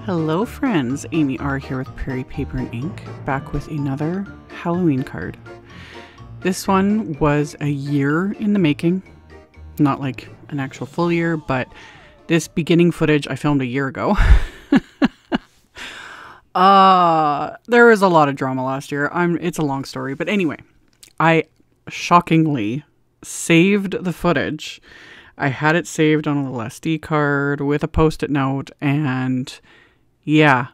Hello friends, AmyR here with Prairie Paper and Ink, back with another Halloween card. This one was a year in the making, not like an actual full year, but this beginning footage I filmed a year ago. There was a lot of drama last year. It's a long story, but anyway, I shockingly saved the footage. I had it saved on a little SD card with a post-it note, and yeah,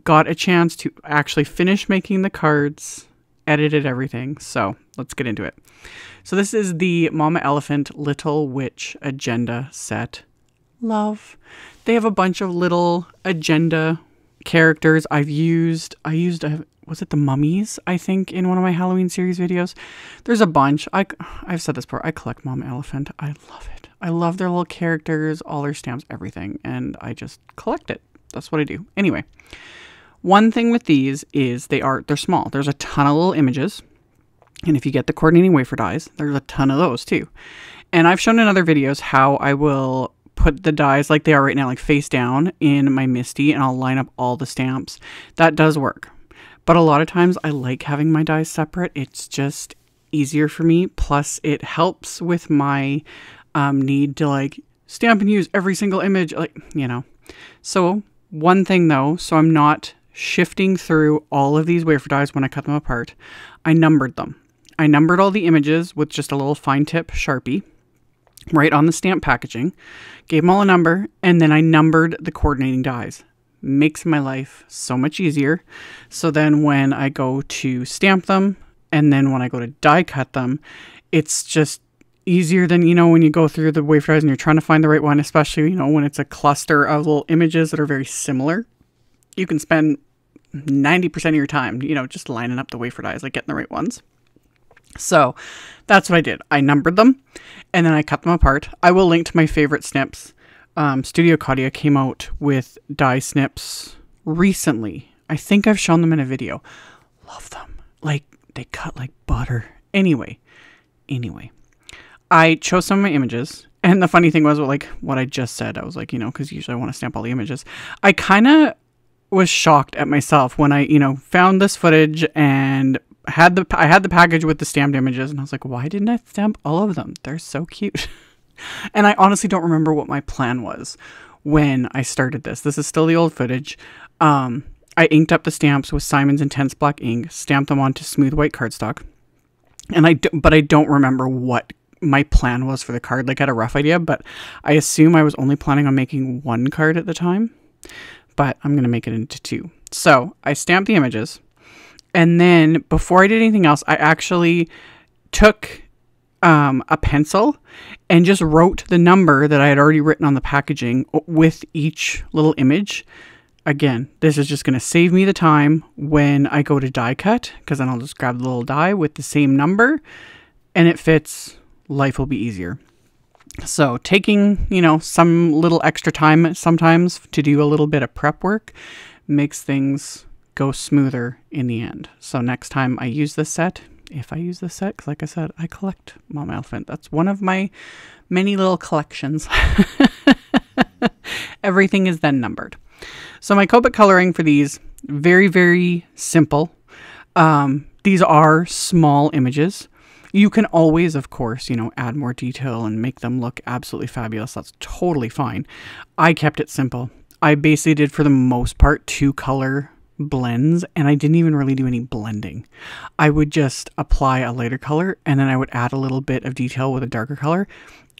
got a chance to actually finish making the cards, edited everything. So let's get into it. So this is the Mama Elephant Little Witch Agenda set. Love. They have a bunch of little agenda characters. I used was it the mummies, I think, in one of my Halloween series videos. There's a bunch. I've said this before. I collect Mama Elephant. I love it. I love their little characters, all their stamps, everything. And I just collect it. That's what I do. Anyway, one thing with these is they're small. There's a ton of little images. And if you get the coordinating wafer dies, there's a ton of those too. And I've shown in other videos how I will put the dies like they are right now, like face down in my MISTI, and I'll line up all the stamps. That does work. But a lot of times I like having my dies separate. It's just easier for me. Plus it helps with my need to like stamp and use every single image, like, you know. So one thing though, so I'm not shifting through all of these wafer dies when I cut them apart, I numbered them. I numbered all the images with just a little fine tip Sharpie right on the stamp packaging, gave them all a number, and then I numbered the coordinating dies. Makes my life so much easier. So then when I go to stamp them, and then when I go to die cut them, it's just easier than, you know, when you go through the wafer dies and you're trying to find the right one, especially, you know, when it's a cluster of little images that are very similar. You can spend 90% of your time, you know, just lining up the wafer dies, like getting the right ones. So that's what I did. I numbered them and then I cut them apart. I will link to my favorite snips. Studio Katia came out with die snips recently. I think I've shown them in a video. Love them. Like, they cut like butter. Anyway. I chose some of my images, and the funny thing was, like what I just said, I was like, you know, because usually I want to stamp all the images. I kind of was shocked at myself when I, you know, found this footage and I had the package with the stamped images, and I was like, why didn't I stamp all of them? They're so cute. And I honestly don't remember what my plan was when I started this. This is still the old footage. I inked up the stamps with Simon's Intense Black ink, stamped them onto smooth white cardstock, but I don't remember what my plan was for the card. Like, I had a rough idea, but I assume I was only planning on making one card at the time, but I'm going to make it into two. So I stamped the images, and then before I did anything else, I actually took a pencil and just wrote the number that I had already written on the packaging with each little image. Again, this is just going to save me the time when I go to die cut, because then I'll just grab the little die with the same number and it fits. Life will be easier. So taking, you know, some little extra time sometimes to do a little bit of prep work makes things go smoother in the end. So next time I use this set, if I use this set, because like I said, I collect Mama Elephant. That's one of my many little collections. Everything is then numbered. So my Copic coloring for these, very, very simple. These are small images. You can always, of course, you know, add more detail and make them look absolutely fabulous. That's totally fine. I kept it simple. I basically did, for the most part, 2 color blends, and I didn't even really do any blending. I would just apply a lighter color, and then I would add a little bit of detail with a darker color,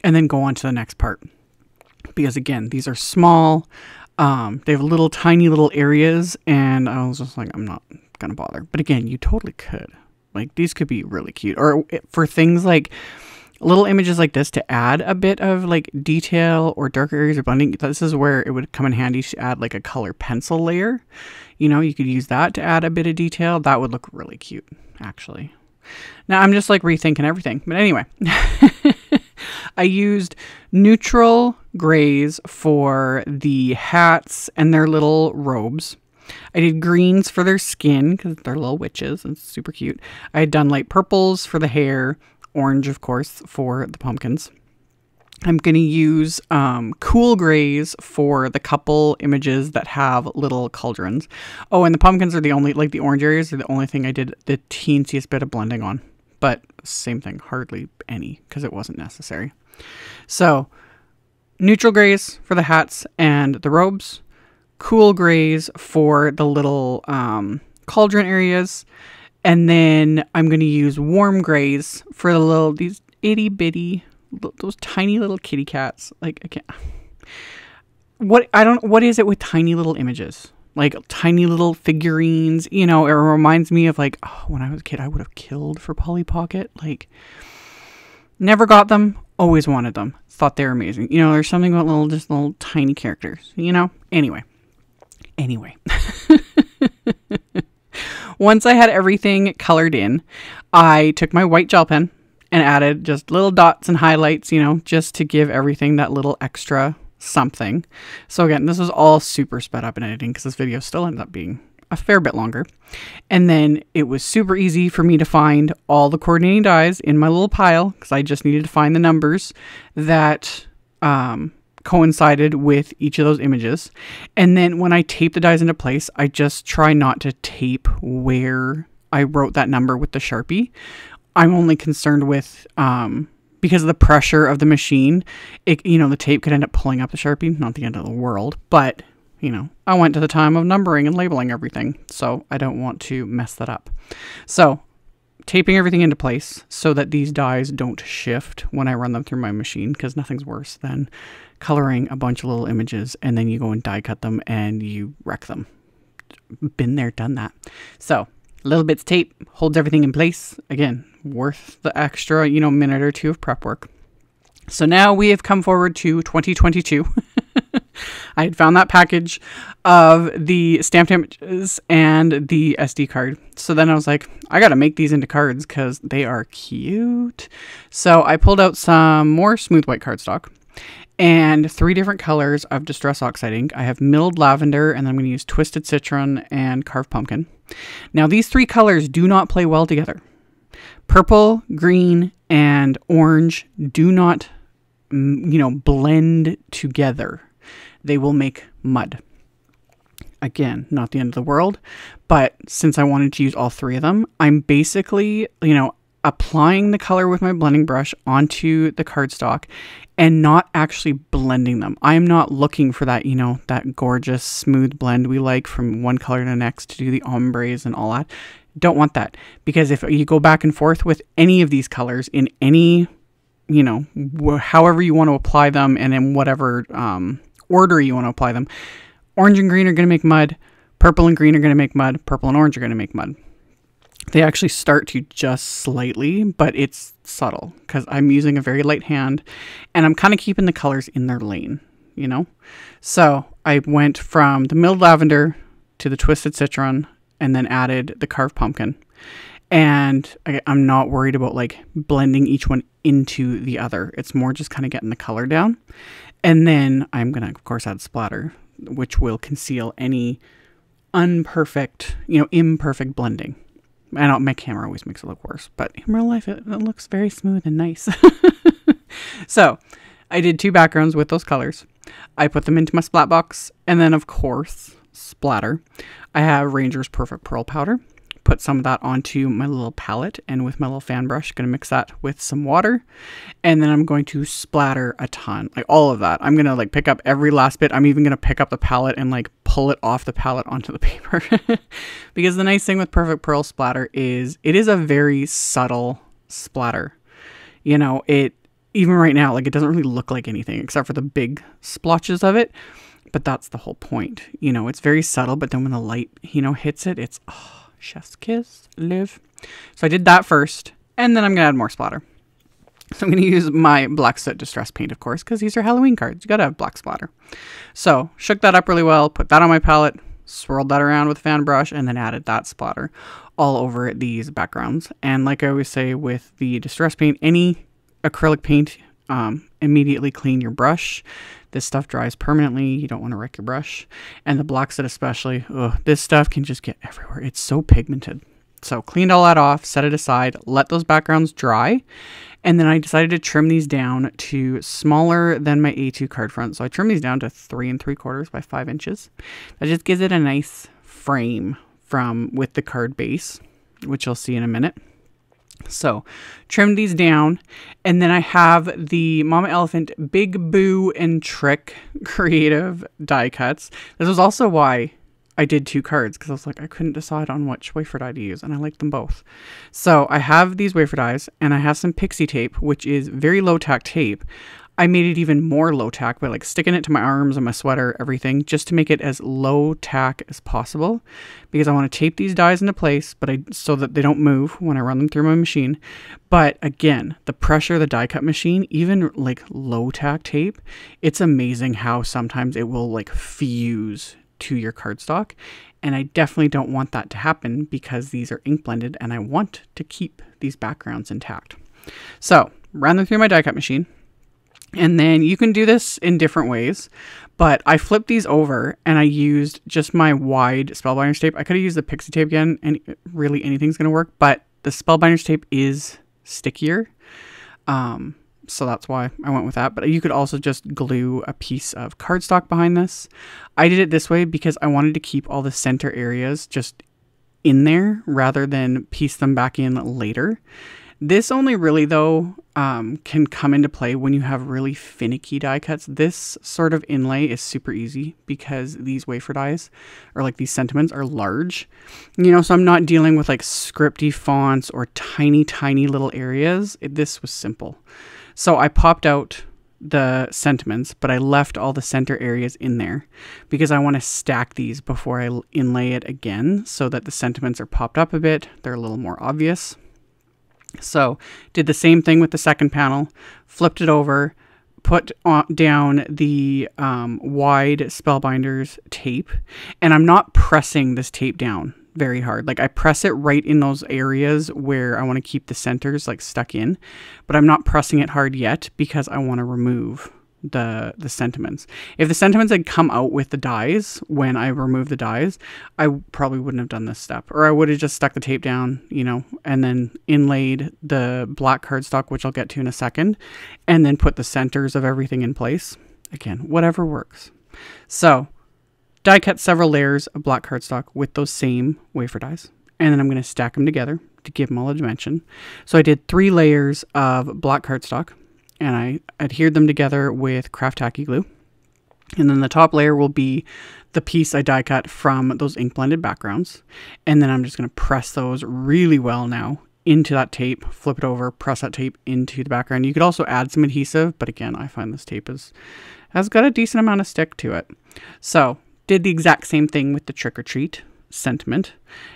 and then go on to the next part. Because again, these are small. They have little tiny little areas, and I was just like, I'm not gonna bother. But again, you totally could. Like, these could be really cute. Or for things like little images like this, to add a bit of like detail or darker areas of blending, this is where it would come in handy to add like a color pencil layer. You know, you could use that to add a bit of detail. That would look really cute, actually. Now I'm just like rethinking everything. But anyway, I used neutral grays for the hats and their little robes. I did greens for their skin because they're little witches and it's super cute. I had done light purples for the hair, orange, of course, for the pumpkins. I'm going to use cool grays for the couple images that have little cauldrons. Oh, and the pumpkins are the only, like the orange areas are the only thing I did the teensiest bit of blending on. But same thing, hardly any, because it wasn't necessary. So neutral grays for the hats and the robes. Cool grays for the little cauldron areas. And then I'm going to use warm grays for the little, these itty bitty, those tiny little kitty cats. Like, I can't, what is it with tiny little images? Like tiny little figurines, you know, it reminds me of like, oh, when I was a kid, I would have killed for Polly Pocket. Like, never got them, always wanted them. Thought they were amazing. You know, there's something about just little tiny characters, you know? Anyway. Once I had everything colored in, I took my white gel pen and added just little dots and highlights, you know, just to give everything that little extra something. So again, this was all super sped up in editing because this video still ended up being a fair bit longer. And then it was super easy for me to find all the coordinating dies in my little pile because I just needed to find the numbers that coincided with each of those images. And then when I tape the dies into place, I just try not to tape where I wrote that number with the Sharpie. I'm only concerned with, because of the pressure of the machine, you know, the tape could end up pulling up the Sharpie. Not the end of the world, but, you know, I went to the time of numbering and labeling everything, so I don't want to mess that up. So, taping everything into place so that these dies don't shift when I run them through my machine, because nothing's worse than coloring a bunch of little images and then you go and die cut them and you wreck them. Been there, done that. So, little bits of tape holds everything in place. Again, worth the extra, you know, minute or two of prep work. So now we have come forward to 2022. I had found that package of the stamped images and the SD card. So then I was like, I got to make these into cards because they are cute. So I pulled out some more smooth white cardstock and 3 different colors of Distress Oxide ink. I have milled lavender, and then I'm going to use twisted citron and carved pumpkin. Now these 3 colors do not play well together. Purple, green, and orange do not, you know, blend together. They will make mud. Again, not the end of the world, but since I wanted to use all 3 of them, I'm basically, you know, applying the color with my blending brush onto the cardstock and not actually blending them. I'm not looking for that, you know, that gorgeous smooth blend we like from one color to the next to do the ombres and all that. Don't want that, because if you go back and forth with any of these colors in any, you know, however you want to apply them and in whatever order you want to apply them, orange and green are going to make mud, purple and green are going to make mud, purple and orange are going to make mud. They actually start to just slightly, but it's subtle because I'm using a very light hand and I'm kind of keeping the colors in their lane, you know? So I went from the milled lavender to the twisted citron and then added the carved pumpkin. And I'm not worried about like blending each one into the other. It's more just kind of getting the color down. And then I'm going to, of course, add splatter, which will conceal any imperfect blending. I know my camera always makes it look worse, but in real life, it looks very smooth and nice. So I did 2 backgrounds with those colors. I put them into my splat box. And then, of course, splatter. I have Ranger's Perfect Pearl Powder. Put some of that onto my little palette, and with my little fan brush, going to mix that with some water. And then I'm going to splatter a ton, like all of that. I'm going to like pick up every last bit. I'm even going to pick up the palette and like pull it off the palette onto the paper. Because the nice thing with Perfect Pearl splatter is it is a very subtle splatter. You know, it, even right now, like it doesn't really look like anything except for the big splotches of it. But that's the whole point. You know, it's very subtle, but then when the light, you know, hits it, it's, oh, chef's kiss, live. So I did that first, and then I'm going to add more splatter. So I'm going to use my Black Soot Distress Paint, of course, because these are Halloween cards. You got to have black splatter. So shook that up really well, put that on my palette, swirled that around with a fan brush, and then added that splatter all over these backgrounds. And like I always say with the Distress Paint, any acrylic paint, immediately clean your brush. This stuff dries permanently. You don't want to wreck your brush. And the Black Soot especially, this stuff can just get everywhere. It's so pigmented. So cleaned all that off, set it aside, let those backgrounds dry. And then I decided to trim these down to smaller than my A2 card front. So I trimmed these down to 3 3/4 by 5 inches. That just gives it a nice frame with the card base, which you'll see in a minute. So trimmed these down, and then I have the Mama Elephant Big Boo and Trick creative die cuts. This was also why I did 2 cards, because I was like, I couldn't decide on which wafer die to use, and I like them both. So I have these wafer dies, and I have some pixie tape, which is very low tack tape. I made it even more low tack by like sticking it to my arms and my sweater, everything, just to make it as low tack as possible, because I want to tape these dies into place, so that they don't move when I run them through my machine. But again, the pressure of the die cut machine, even like low tack tape, it's amazing how sometimes it will like fuse to your cardstock. And I definitely don't want that to happen, because these are ink blended and I want to keep these backgrounds intact. So ran them through my die cut machine. And then you can do this in different ways, but I flipped these over and I used just my wide Spellbinders tape. I could have used the pixie tape again, and really anything's going to work, but the Spellbinders tape is stickier. So that's why I went with that. But you could also just glue a piece of cardstock behind this. I did it this way because I wanted to keep all the center areas just in there rather than piece them back in later. This only really, though, can come into play when you have really finicky die cuts. This sort of inlay is super easy because these wafer dies, or like these sentiments, are large. You know, so I'm not dealing with like scripty fonts or tiny, tiny little areas. This was simple. So I popped out the sentiments, but I left all the center areas in there because I want to stack these before I inlay it again, so that the sentiments are popped up a bit. They're a little more obvious. So did the same thing with the second panel, flipped it over, put down the wide Spellbinders tape, and I'm not pressing this tape down very hard. Like I press it right in those areas where I want to keep the centers like stuck in, but I'm not pressing it hard yet because I want to remove the sentiments. If the sentiments had come out with the dies when I removed the dies, I probably wouldn't have done this step, or I would have just stuck the tape down, you know, and then inlaid the black cardstock, which I'll get to in a second, and then put the centers of everything in place. Again, whatever works. So die cut several layers of black cardstock with those same wafer dies, and then I'm going to stack them together to give them all a dimension. So I did 3 layers of black cardstock, and I adhered them together with craft tacky glue. And then the top layer will be the piece I die cut from those ink blended backgrounds. And then I'm just going to press those really well now into that tape, flip it over, press that tape into the background. You could also add some adhesive, but again, I find this tape has got a decent amount of stick to it. So did the exact same thing with the Trick or Treat sentiment.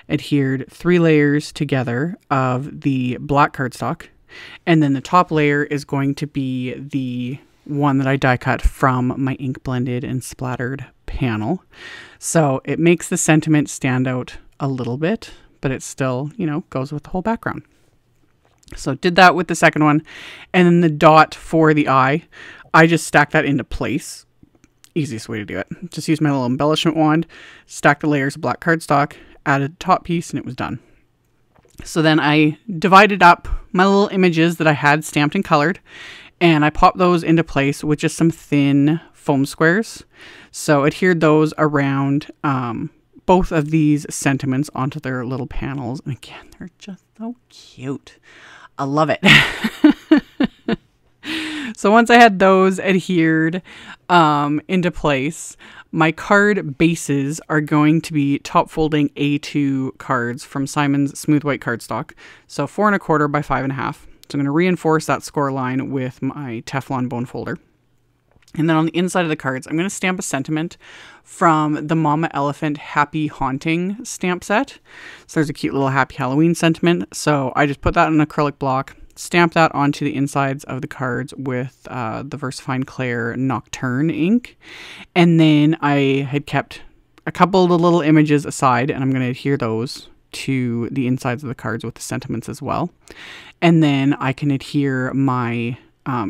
Adhered 3 layers together of the black cardstock. And then the top layer is going to be the one that I die cut from my ink blended and splattered panel. So it makes the sentiment stand out a little bit, but it still, you know, goes with the whole background. So did that with the second one. And then the dot for the eye, I just stacked that into place. Easiest way to do it. Just use my little embellishment wand, stack the layers of black cardstock, added the top piece, and it was done. So then I divided up my little images that I had stamped and colored, and I popped those into place with just some thin foam squares. So adhered those around both of these sentiments onto their little panels. And again, they're just so cute. I love it. So once I had those adhered into place, my card bases are going to be top folding A2 cards from Simon's Smooth White Cardstock. So 4 1/4 by 5 1/2. So I'm going to reinforce that score line with my Teflon bone folder. And then on the inside of the cards, I'm going to stamp a sentiment from the Mama Elephant Happy Haunting stamp set. So there's a cute little Happy Halloween sentiment. So I just put that in an acrylic block, stamp that onto the insides of the cards with the VersaFine Clair Nocturne ink. And then I had kept a couple of the little images aside, and I'm going to adhere those to the insides of the cards with the sentiments as well. And then I can adhere my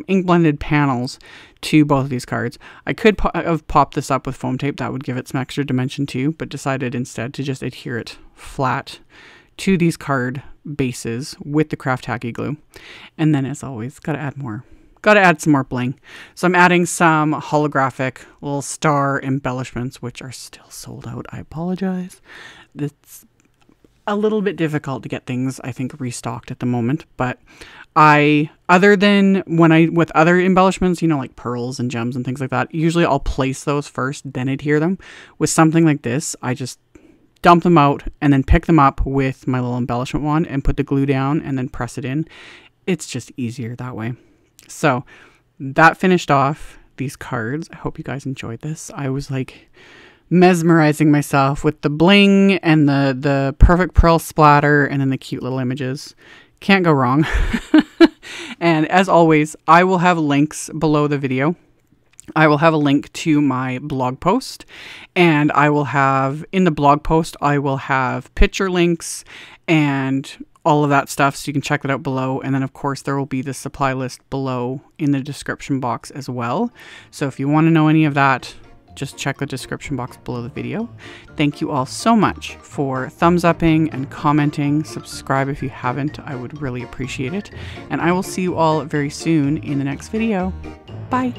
ink blended panels to both of these cards. I could have popped this up with foam tape. That would give it some extra dimension too, but decided instead to just adhere it flat to these card bases with the craft tacky glue. And then as always, gotta add some more bling. So I'm adding some holographic little star embellishments, which are still sold out. I apologize. It's a little bit difficult to get things, I think, restocked at the moment. But other than with other embellishments, you know, like pearls and gems and things like that, usually I'll place those first, then adhere them. With something like this, I just dump them out and then pick them up with my little embellishment wand and put the glue down and then press it in. It's just easier that way. So that finished off these cards. I hope you guys enjoyed this. I was like mesmerizing myself with the bling and the perfect pearl splatter and then the cute little images. Can't go wrong. And as always, I will have links below the video. I will have a link to my blog post, and I will have in the blog post, I will have picture links and all of that stuff, so you can check that out below. And then of course there will be the supply list below in the description box as well. So if you want to know any of that, just check the description box below the video. Thank you all so much for thumbs upping and commenting. Subscribe if you haven't. I would really appreciate it. And I will see you all very soon in the next video. Bye.